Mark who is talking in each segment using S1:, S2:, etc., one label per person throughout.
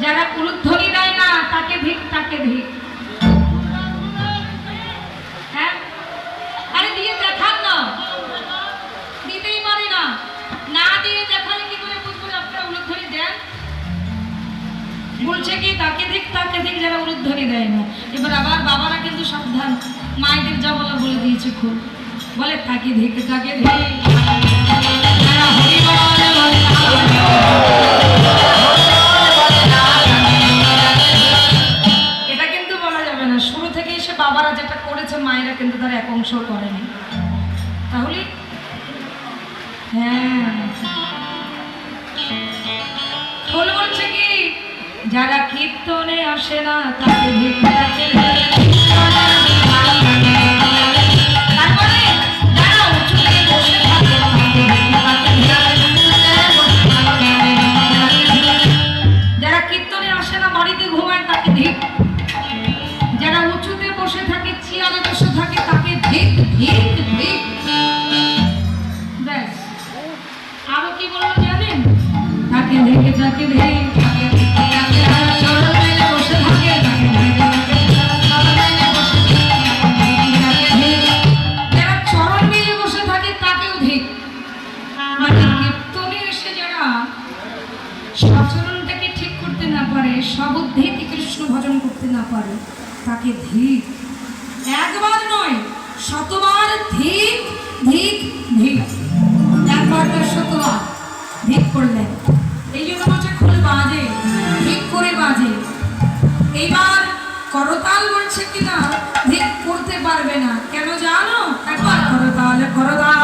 S1: যারা উলুধ্বনি দেয় না তাকে ধিক, তাকে ধিক। হ্যাঁ, আরে দিয়ে দেখান না, দিতেই পারে না, না দিয়ে দেখালে কি করে বুঝবো আপনারা উলুধ্বনি দেন? বলছে কি তাকে ধিক, তাকে ধিক যারা উলুধ্বনি দেয় না। এবার আবার বাবারা কিন্তু সাবধান, মায়েদের যা বলা বলে দিয়েছে, খুব বলে তাকে ধিক, তাকে ধিক। এটা কিন্তু বলা যাবে না, শুরু থেকে এসে বাবারা যেটা করেছে মায়েরা কিন্তু তার এক অংশ করেনি। তাহলে হ্যাঁ, খোল বলছে কি যারা কীর্তনে আসে না তাকে ধিক, তাকে ধিক। তারপরে যারা উঁচুতে বসে থাকে তাকে ধিক, তাকে ধিক। যারা কীর্তনে আসে না বাড়িতে ঘুমায় তাকে ধিক। যারা উঁচুতে বসে থাকে, চেয়ারে বসে থাকে তাকে ধিক, ধিক, ধিক। ব্যাস, আরো কি বললো জানেন? তাকে ধিক, তাকে ধিক। চরণ মেলে বসে থাকে তাকে ধিক, চরণ মেলে বসে থাকে। যারা চরণ মেলে বসে থাকে তাকেও ধিক। মানে কীর্তনে এসে যারা সচরণটাকে ঠিক করতে না পারে, সবুদ্ধিতে কৃষ্ণ ভজন করতে না পারে তাকে ধিক। একবার নয়, শতবার ধিক, ধিক, ধিক। একবার তো শতবার ধিক করলেন। এই জন্য বলছে খোল বাজে, ধিক করে বাজে। এইবার করতাল বলছে কিনা ধিক করতে পারবে না, কেন জানো? একবার করতাল, করতাল।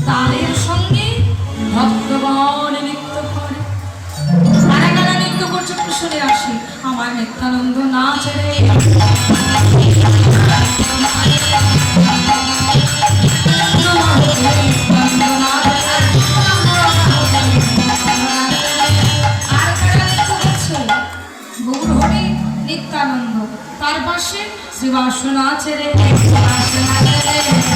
S1: তালের সঙ্গে ভক্তগণ নৃত্য করে। কারা কারা নৃত্য করছে একটু শুনে আসি। আমার নিত্যানন্দ নাচ রে, আর কারা নৃত্য করছে? গৌর হরি নিত্যানন্দ, তার পাশে শ্রীবাস নাচ রে, শ্রীবাস নাচ রে।